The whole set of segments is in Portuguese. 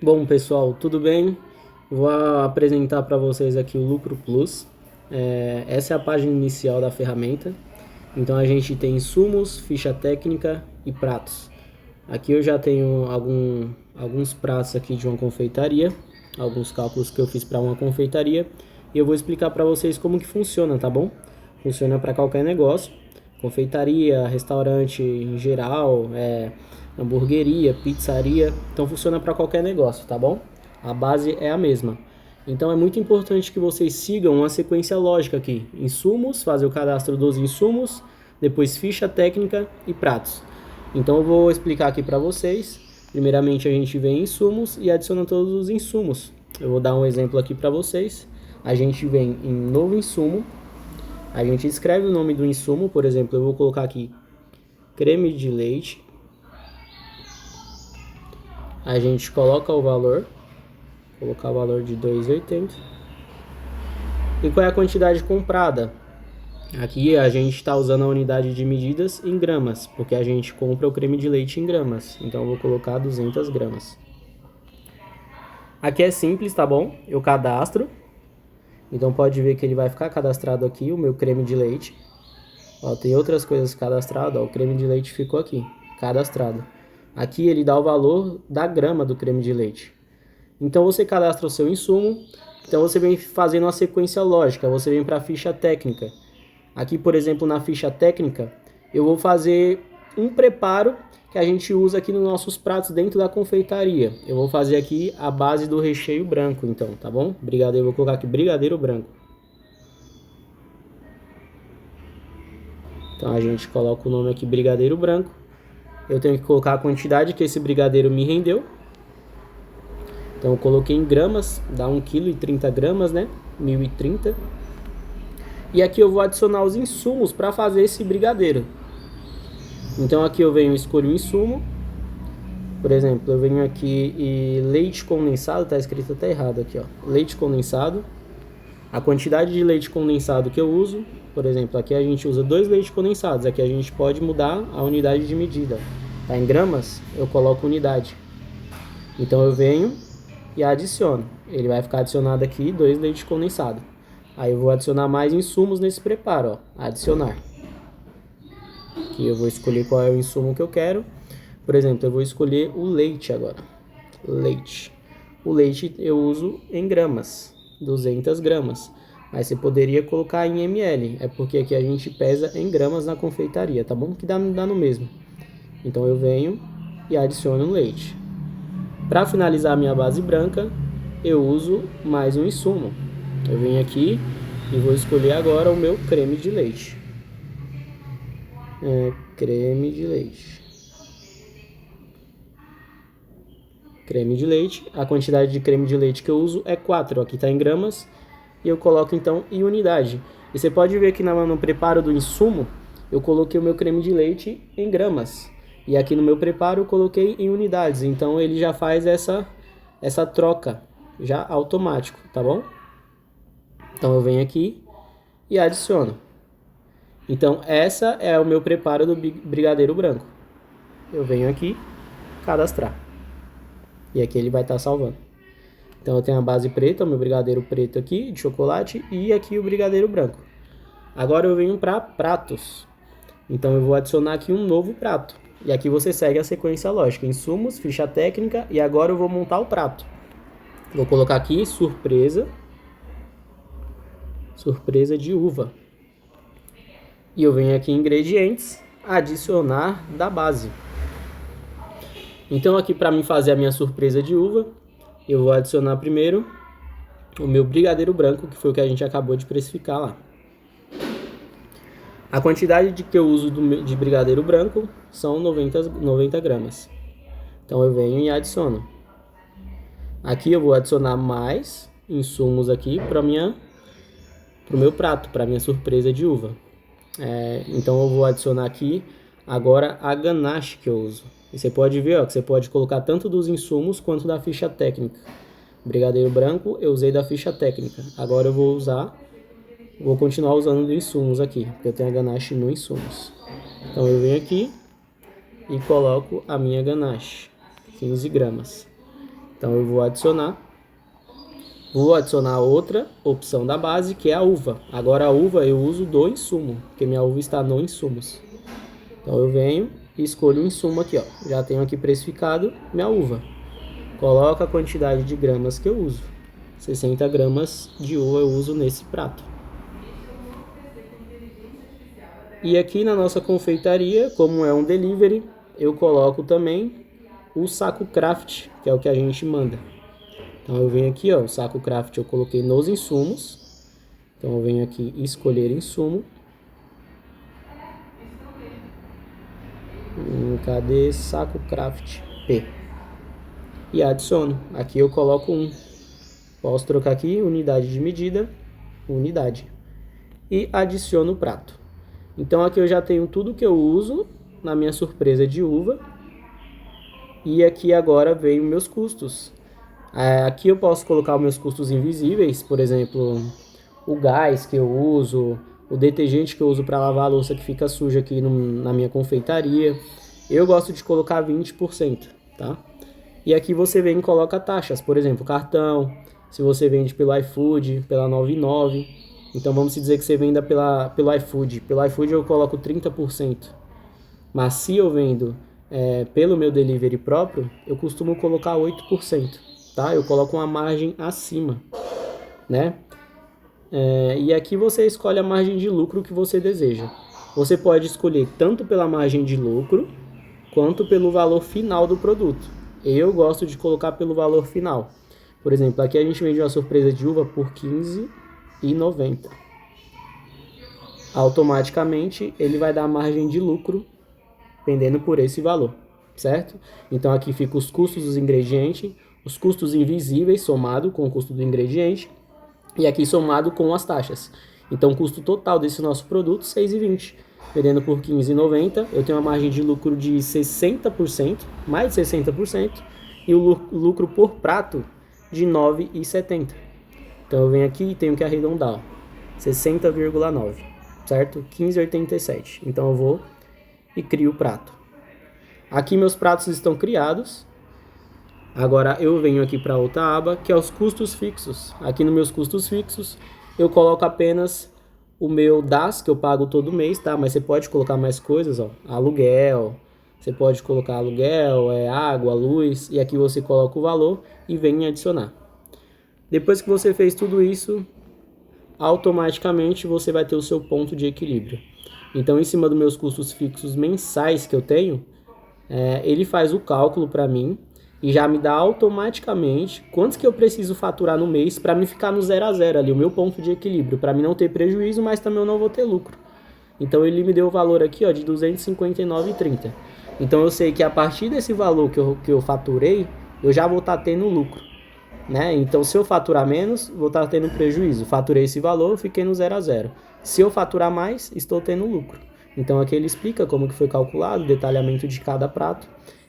Bom, pessoal, tudo bem? Vou apresentar para vocês aqui o Lucro Plus. Essa é a página inicial da ferramenta. Então a gente tem insumos, ficha técnica e pratos. Aqui eu já tenho alguns pratos aqui de uma confeitaria, alguns cálculos que eu fiz para uma confeitaria, e eu vou explicar para vocês como que funciona, tá bom? Funciona para qualquer negócio, confeitaria, restaurante em geral, hamburgueria, pizzaria, então funciona para qualquer negócio, tá bom? A base é a mesma. Então é muito importante que vocês sigam uma sequência lógica aqui. Insumos, fazer o cadastro dos insumos, depois ficha técnica e pratos. Então eu vou explicar aqui para vocês. Primeiramente a gente vem em insumos e adiciona todos os insumos. Eu vou dar um exemplo aqui para vocês. A gente vem em novo insumo, a gente escreve o nome do insumo, por exemplo, eu vou colocar aqui creme de leite. A gente coloca o valor, vou colocar o valor de 2,80. E qual é a quantidade comprada? Aqui a gente está usando a unidade de medidas em gramas, porque a gente compra o creme de leite em gramas. Então eu vou colocar 200 gramas. Aqui é simples, tá bom? Eu cadastro. Então pode ver que ele vai ficar cadastrado aqui, o meu creme de leite. Ó, tem outras coisas cadastradas, ó, o creme de leite ficou aqui, cadastrado. Aqui ele dá o valor da grama do creme de leite. Então você cadastra o seu insumo, então você vem fazendo uma sequência lógica, você vem para a ficha técnica. Aqui, por exemplo, na ficha técnica, eu vou fazer um preparo que a gente usa aqui nos nossos pratos dentro da confeitaria. Eu vou fazer aqui a base do recheio branco, então, tá bom? Brigadeiro, vou colocar aqui brigadeiro branco. Então a gente coloca o nome aqui brigadeiro branco. Eu tenho que colocar a quantidade que esse brigadeiro me rendeu. Então eu coloquei em gramas, dá 1,30 kg, né? 1030. E aqui eu vou adicionar os insumos para fazer esse brigadeiro. Então aqui eu venho, escolho o insumo. Por exemplo, eu venho aqui e leite condensado, tá escrito até errado aqui, ó. Leite condensado. A quantidade de leite condensado que eu uso, por exemplo, aqui a gente usa 2 leites condensados. Aqui a gente pode mudar a unidade de medida. Tá em gramas, eu coloco unidade. Então eu venho e adiciono. Ele vai ficar adicionado aqui 2 leites condensados. Aí eu vou adicionar mais insumos nesse preparo, ó. Adicionar. Aqui eu vou escolher qual é o insumo que eu quero. Por exemplo, eu vou escolher o leite agora. Leite. O leite eu uso em gramas, 200 gramas. Mas você poderia colocar em ml. É porque aqui a gente pesa em gramas na confeitaria, tá bom? Que dá no mesmo. Então eu venho e adiciono leite. Para finalizar a minha base branca, eu uso mais um insumo. Eu venho aqui e vou escolher agora o meu creme de leite. Creme de leite. Creme de leite. A quantidade de creme de leite que eu uso é 4. Aqui está em gramas. E eu coloco então em unidade. E você pode ver que no preparo do insumo, eu coloquei o meu creme de leite em gramas. E aqui no meu preparo eu coloquei em unidades. Então ele já faz essa troca já automático, tá bom? Então eu venho aqui e adiciono. Então essa é o meu preparo do brigadeiro branco. Eu venho aqui, cadastrar. E aqui ele vai estar salvando. Então eu tenho a base preta, o meu brigadeiro preto aqui, de chocolate, e aqui o brigadeiro branco. Agora eu venho para pratos. Então eu vou adicionar aqui um novo prato. E aqui você segue a sequência lógica. Insumos, ficha técnica, e agora eu vou montar o prato. Vou colocar aqui surpresa. Surpresa de uva. E eu venho aqui em ingredientes, adicionar da base. Então aqui para mim fazer a minha surpresa de uva, eu vou adicionar primeiro o meu brigadeiro branco, que foi o que a gente acabou de precificar lá. A quantidade que eu uso de brigadeiro branco são 90 gramas. Então eu venho e adiciono. Aqui eu vou adicionar mais insumos aqui para o meu prato, para minha surpresa de uva. Então eu vou adicionar aqui agora a ganache que eu uso. E você pode ver, ó, que você pode colocar tanto dos insumos quanto da ficha técnica. Brigadeiro branco eu usei da ficha técnica. Agora eu vou continuar usando dos insumos aqui, porque eu tenho a ganache no insumos. Então eu venho aqui e coloco a minha ganache, 15 gramas. Então eu vou adicionar outra opção da base, que é a uva. Agora a uva eu uso do insumo, porque minha uva está no insumos. Então eu venho e escolho o insumo aqui, ó. Já tenho aqui precificado minha uva. Coloco a quantidade de gramas que eu uso. 60 gramas de uva eu uso nesse prato. E aqui na nossa confeitaria, como é um delivery, eu coloco também o saco craft, que é o que a gente manda. Então eu venho aqui, ó, o saco craft eu coloquei nos insumos. Então eu venho aqui escolher insumo. Cadê saco craft P? E adiciono. Aqui eu coloco 1. Posso trocar aqui unidade de medida, unidade. E adiciono o prato. Então aqui eu já tenho tudo que eu uso na minha surpresa de uva. E aqui agora vem os meus custos. Aqui eu posso colocar os meus custos invisíveis, por exemplo, o gás que eu uso, o detergente que eu uso para lavar a louça que fica suja aqui na minha confeitaria. Eu gosto de colocar 20%, tá? E aqui você vem e coloca taxas, por exemplo, cartão, se você vende pelo iFood, pela 99. Então vamos dizer que você venda pelo iFood. Pelo iFood eu coloco 30%. Mas se eu vendo pelo meu delivery próprio, eu costumo colocar 8%, tá? Eu coloco uma margem acima, né? E aqui você escolhe a margem de lucro que você deseja. Você pode escolher tanto pela margem de lucro, quanto pelo valor final do produto. Eu gosto de colocar pelo valor final. Por exemplo, aqui a gente vende uma surpresa de uva por R$15,90. Automaticamente ele vai dar margem de lucro vendendo por esse valor, certo? Então aqui fica os custos dos ingredientes, os custos invisíveis somado com o custo do ingrediente e aqui somado com as taxas. Então o custo total desse nosso produto é R$6,20. Vendendo por R$15,90, eu tenho uma margem de lucro de 60%, mais de 60%, e o lucro por prato de R$9,70. Então eu venho aqui e tenho que arredondar, 60,9, certo? 15,87. Então eu vou e crio o prato. Aqui meus pratos estão criados. Agora eu venho aqui para outra aba, que é os custos fixos. Aqui nos meus custos fixos, eu coloco apenas o meu DAS, que eu pago todo mês, tá? Mas você pode colocar mais coisas, ó. Aluguel, você pode colocar aluguel, água, luz, e aqui você coloca o valor e vem adicionar. Depois que você fez tudo isso, automaticamente você vai ter o seu ponto de equilíbrio. Então, em cima dos meus custos fixos mensais que eu tenho, ele faz o cálculo para mim e já me dá automaticamente quantos que eu preciso faturar no mês para me ficar no 0 a 0 ali, o meu ponto de equilíbrio, para mim não ter prejuízo, mas também eu não vou ter lucro. Então ele me deu o valor aqui, ó, de R$ 259,30. Então eu sei que a partir desse valor que eu faturei, eu já vou estar tendo lucro, né? Então se eu faturar menos, vou estar tendo prejuízo. Faturei esse valor, fiquei no 0 a 0. Se eu faturar mais, estou tendo lucro. Então aqui ele explica como que foi calculado, o detalhamento de cada prato.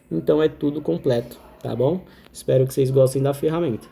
Então é tudo completo. Tá bom? Espero que vocês gostem da ferramenta.